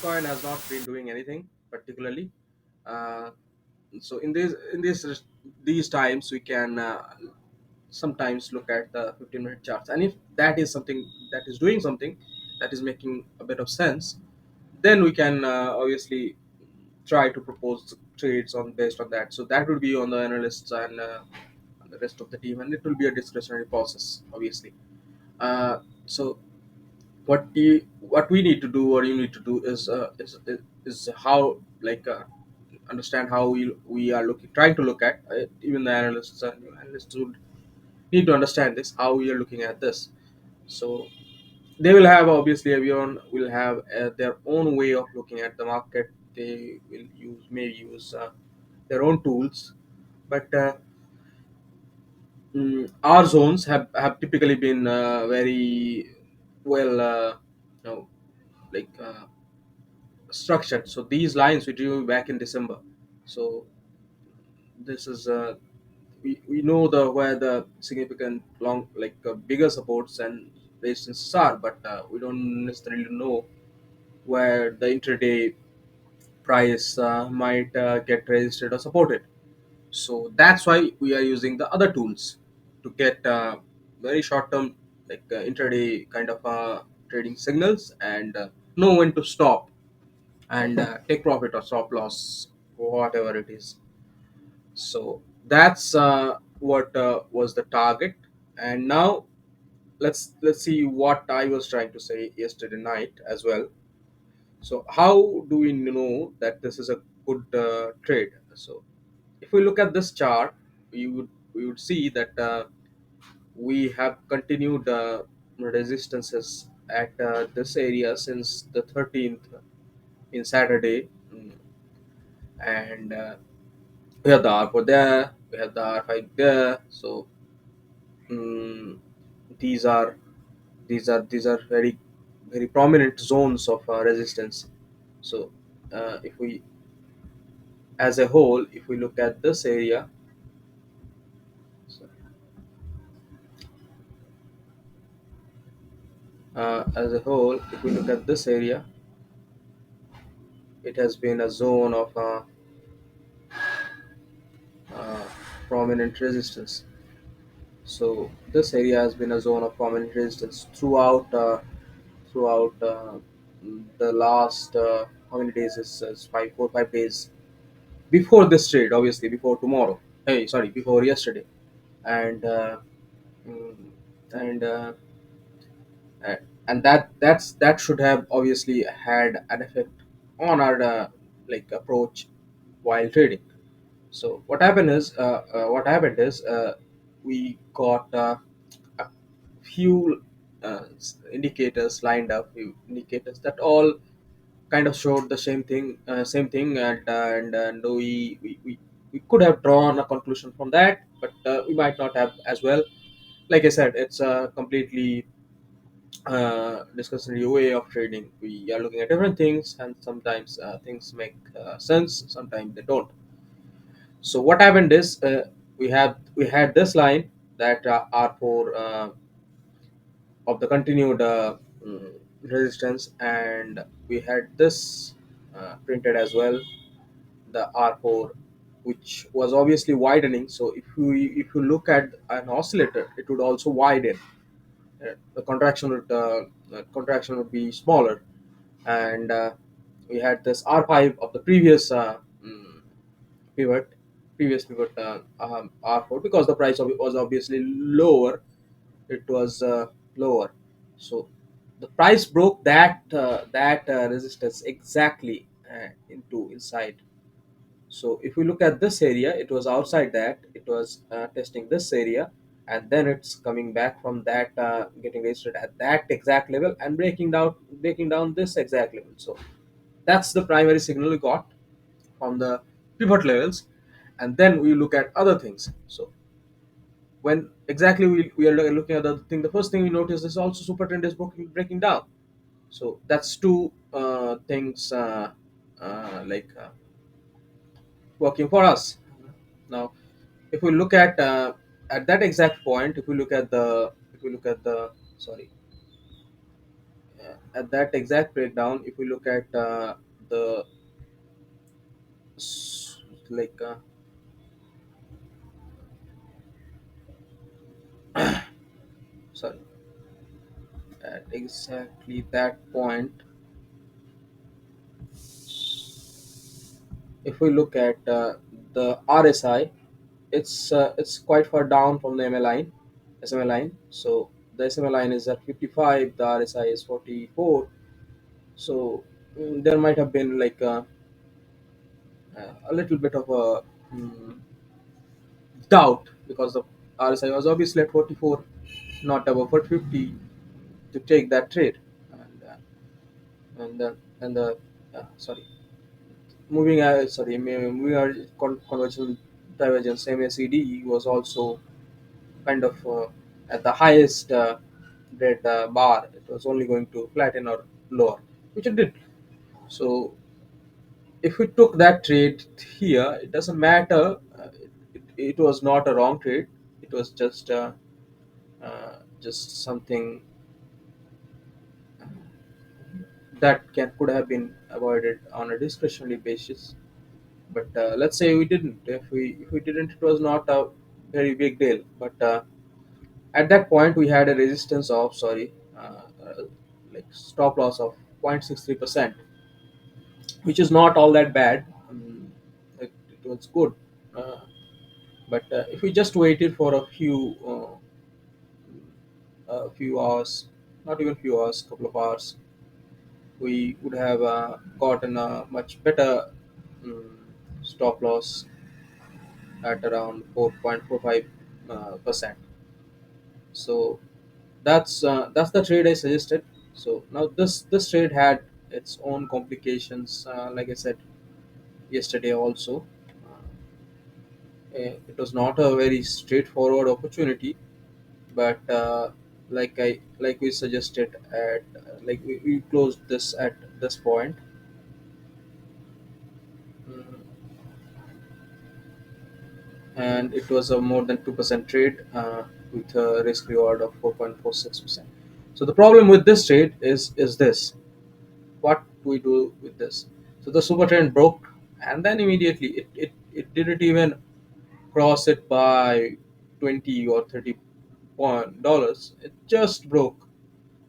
Bitcoin has not been doing anything particularly. Uh, so in these times we can sometimes look at the 15-minute charts, and if that is something that is doing something that is making a bit of sense, then we can obviously try to propose trades on based on that. So that would be on the analysts and the rest of the team, and it will be a discretionary process, obviously. So what we need to do or you need to do is how understand how we are looking trying to look at even the analysts would need to understand this, how we are looking at this. So they will have, obviously everyone will have their own way of looking at the market. They will use their own tools, but our zones have typically been very well like structured. So these lines we drew back in December. So this is we know the where the significant long bigger supports and resistances are, but we don't necessarily know where the intraday price might get resisted or supported. So that's why we are using the other tools to get very short term intraday kind of trading signals, and know when to stop and take profit or stop loss, whatever it is. So that's what was the target. And now let's see what I was trying to say yesterday night as well. So how do we know that this is a good trade? So if we look at this chart, we would see that we have continued resistances at this area since the 13th in Saturday. And we have the R4 there, we have the R5 there. So mm, these are these are very prominent zones of resistance. So if we as a whole, if we look at this area, so, as a whole, if we look at this area, it has been a zone of uh, prominent resistance. So this area has been a zone of prominent resistance throughout the last how many days is 5 4 5 days before this trade, obviously before tomorrow. Hey, sorry, before yesterday. And mm, and uh, and that should have obviously had an effect on our approach while trading. So what happened is we got a few indicators lined up, few indicators that all kind of showed the same thing, and we could have drawn a conclusion from that, but we might not have as well. Like I said, it's a completely discussionary way of trading. We are looking at different things, and sometimes things make sense, sometimes they don't. So what happened is we had this line that are for of the continued resistance, and we had this printed as well, the R4, which was obviously widening. So if you look at an oscillator, it would also widen. The contraction would be smaller, and we had this R5 of the pivot previous pivot R4, because the price of it was obviously lower. It was lower. So the price broke that resistance exactly into inside. So if we look at this area, it was outside that. It was testing this area, and then it's coming back from that, getting registered at that exact level and breaking down this exact level. So that's the primary signal we got from the pivot levels. And then we look at other things. So when exactly we are looking at the thing, the first thing we notice is also super trend is breaking down. So that's two things working for us. Now if we look at that exact point, if we look at the sorry at that exact breakdown, if we look at the like sorry, at exactly that point, if we look at the RSI, it's quite far down from the SMA line. So the SMA line is at 55, the RSI is 44. So there might have been like a little bit of a mm, doubt, because the RSI was obviously at 44, not above 50, to take that trade. And uh, and the and the sorry, moving our conversion divergence, MACD was also kind of at the highest red bar. It was only going to flatten or lower, which it did. So if we took that trade here, it doesn't matter. It was not a wrong trade. It was just something that could have been avoided on a discretionary basis. But let's say we didn't. If we didn't, it was not a very big deal. But at that point, we had a resistance of, like stop loss of 0.63%, which is not all that bad. It was good. Uh, but if we just waited for a few hours, not even few hours, couple of hours, we would have gotten a much better um, stop loss at around 4.45 percent. So that's the trade I suggested. So now this trade had its own complications. Like I said yesterday also, it was not a very straightforward opportunity. But like we suggested at we closed this at this point. Mm, and it was a more than 2% trade with a risk reward of 4.46%. So the problem with this trade is this: what do we do with this? So the super trend broke, and then immediately it didn't even cross it by 20 or 30 dollars. It just broke.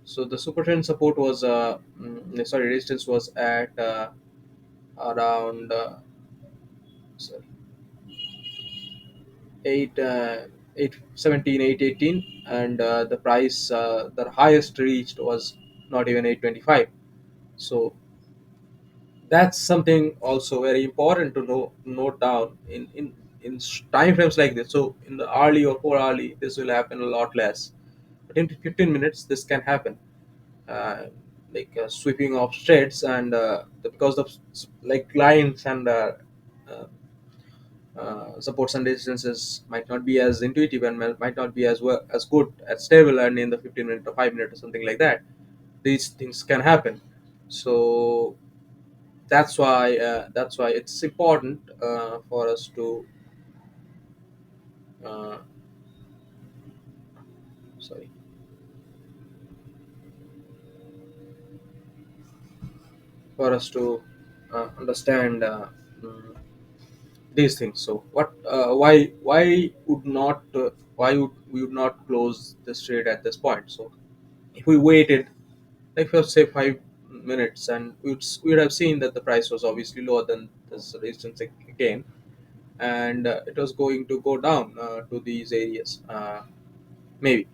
So the super trend support was resistance was at around sorry, 8 8 17 818, and the price the highest reached was not even 825. So that's something also very important to note down in time frames like this. So in the hourly or 4 hourly, this will happen a lot less, but in 15 minutes this can happen. uh, Sweeping of trades, and because of like lines and uh, supports and resistances might not be as intuitive, and might not be as well as good as stable, and in the 15 minute or 5 minute or something like that, these things can happen. So that's why it's important for us to uh, sorry for us to understand these things. So why would we would not close this trade at this point? So if we waited like for say 5 minutes, and we would have seen that the price was obviously lower than this resistance again, and it was going to go down to these areas, maybe.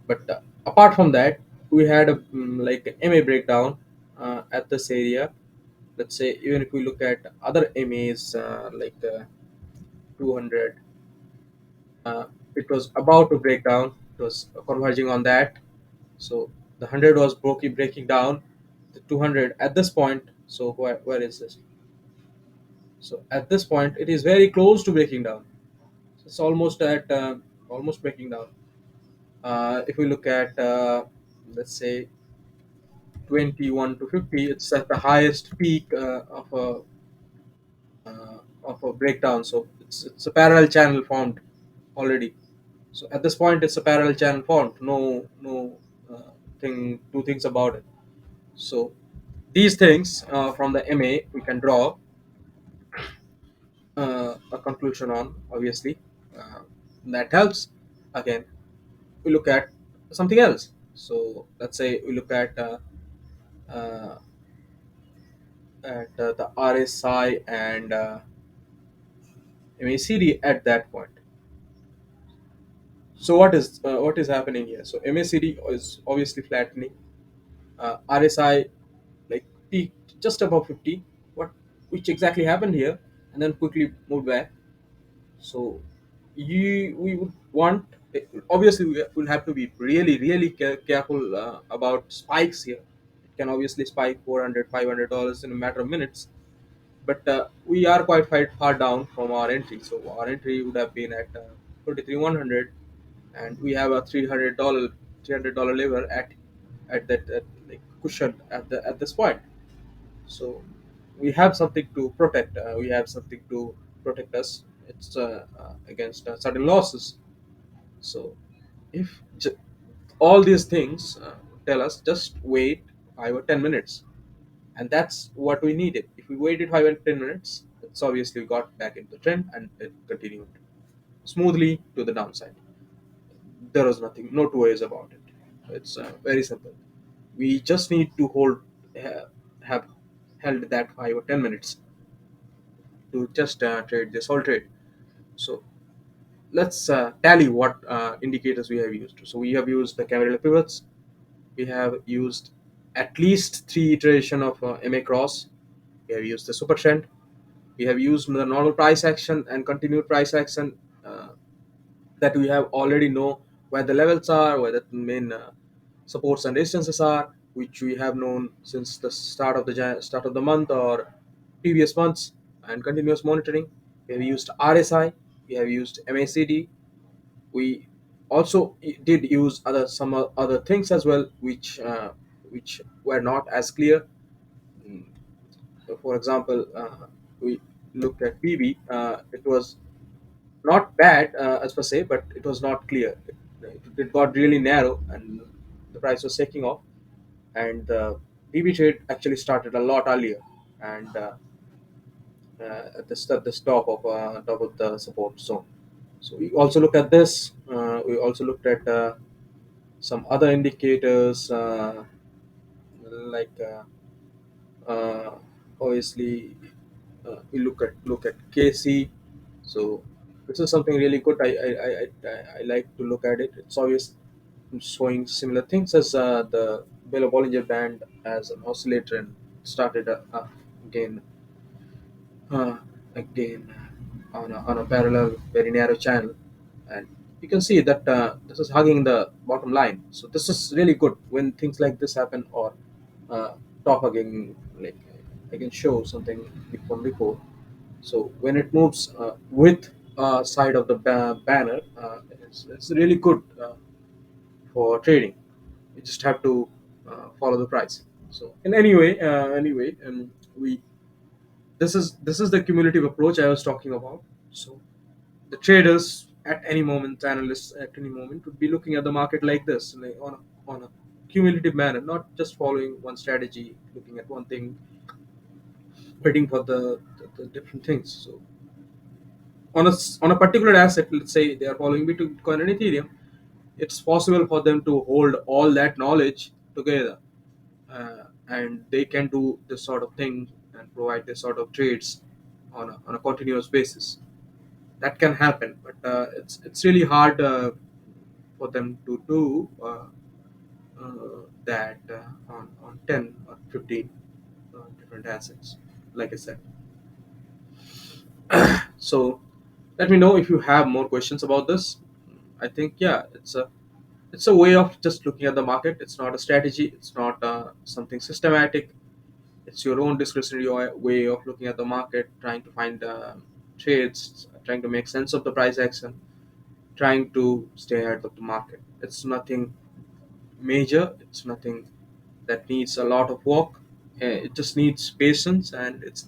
But apart from that, we had a like MA breakdown at this area. Let's say even if we look at other MAs, 200, uh, it was about to break down. It was converging on that. So the 100 was breaking down. The 200 at this point. So where is this? So at this point, it is very close to breaking down. It's almost breaking down. If we look at let's say 21 to 50, it's at the highest peak of a breakdown. So it's a parallel channel formed already. So at this point, it's a parallel channel formed. No, two things about it. So these things from the MA we can draw a conclusion on, obviously. uh, that helps. Again, we look at something else. So let's say we look uh, at the RSI and MACD at that point. So what is happening here? So MACD is obviously flattening. RSI like peaked just above 50. What which exactly happened here, and then quickly moved back. So you we would want, obviously we will have to be really careful about spikes here. It can obviously spike 400 $500 in a matter of minutes, but we are quite far down from our entry. So our entry would have been at 23 100, and we have a $300 lever at that like cushion at this point. So we have something to protect. We have something to protect us. It's against sudden losses. So if all these things tell us just wait 5 or 10 minutes, and that's what we needed. If we waited 5 and 10 minutes, it's obviously got back into the trend and it continued smoothly to the downside. There was nothing, no two ways about it. It's very simple. We just need to have held that 5 or 10 minutes to just trade this whole trade. So let's tally what indicators we have used. So we have used the Cavalier pivots. We have used at least three iteration of MA cross. We have used the super trend. We have used the normal price action and continued price action, that we have already know where the levels are, where the main supports and resistances are, which we have known since the start of the month or previous months, and continuous monitoring. We have used RSI. We have used MACD. We also did use other things as well, which were not as clear. Mm, for example, we looked at PB. It was not bad as per se, but it was not clear. It got really narrow, and the price was taking off. And the PB trade actually started a lot earlier, and at the top of the support zone. So we also looked at this. We also looked at some other indicators, like uh, obviously we look at KC. So this is something really good. I like to look at it. It's obvious showing similar things as the Bollinger Band as an oscillator, and started again uh, again on a parallel, very narrow channel, and you can see that this is hugging the bottom line. So this is really good when things like this happen, or top hugging, like I can show something from before. So when it moves with side of the banner, it's really good for trading. You just have to follow the price. So in anyway, we this is the cumulative approach I was talking about. So the traders at any moment, analysts at any moment, would be looking at the market like this, like on a cumulative manner, not just following one strategy, looking at one thing, waiting for the different things. So on a particular asset, let's say they are following Bitcoin and Ethereum, it's possible for them to hold all that knowledge together, and they can do this sort of thing and provide this sort of trades on a continuous basis. That can happen, but it's really hard for them to do that on 10 or 15 different assets, like I said. So let me know if you have more questions about this. I think, yeah, it's a way of just looking at the market. It's not a strategy. It's not something systematic. It's your own discretionary way of looking at the market, trying to find trades, trying to make sense of the price action, trying to stay ahead of the market. It's nothing major. It's nothing that needs a lot of work. It just needs patience, and it's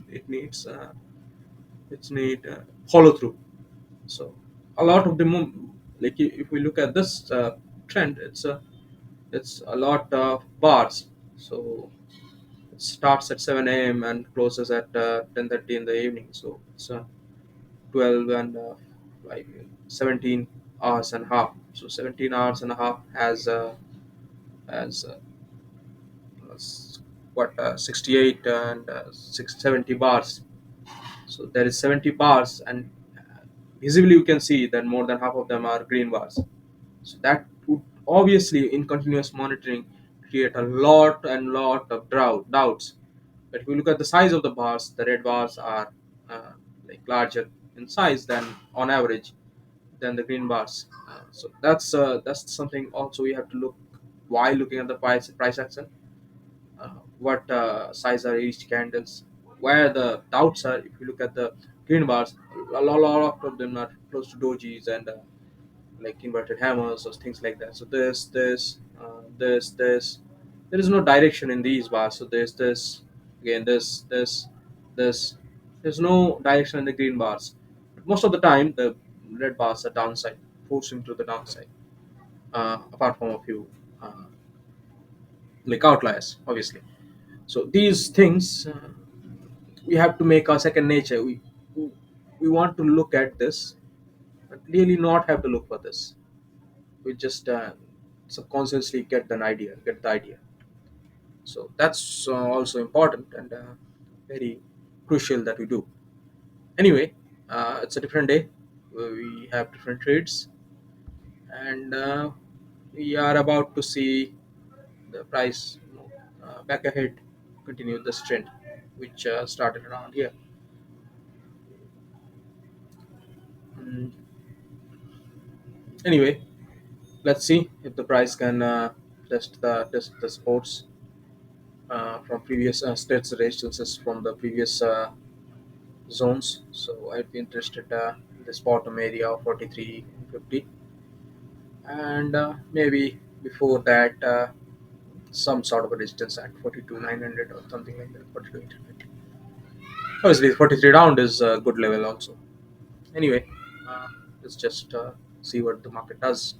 need follow through. So a lot of the if we look at this trend, it's a lot of bars. So it starts at 7 a.m. and closes at 10:30 in the evening. So it's 12 and like 17 hours and a half. So 17 hours and a half has s- what 68 and 670 bars. So there is 70 bars, and visibly you can see that more than half of them are green bars. So that would obviously, in continuous monitoring, create a lot and lot of doubts. But if you look at the size of the bars, the red bars are like larger in size than on average than the green bars. So that's something also we have to look while looking at the price action. What size are each candles? Where the doubts are, if you look at the green bars, a lot of them are close to dojis and like inverted hammers or things like that. So this. There is no direction in these bars. So there's this again, this. There's no direction in the green bars. But most of the time, the red bars are downside, forcing to the downside. Apart from a few like outliers, obviously. So these things we have to make our second nature. We want to look at this, but really not have to look for this. We just subconsciously get the idea. So that's also important and very crucial that we do. Anyway, it's a different day. We have different trades, and we are about to see the price back ahead continue this trend, which started around here. Mm, Anyway, let's see if the price can test the sports from previous states resistances from the previous zones. So I'd be interested in this bottom area of 4350, and maybe before that some sort of a resistance at 42,900 or something like that. 42,800. Obviously, 43 round is a good level also. Anyway, let's just see what the market does.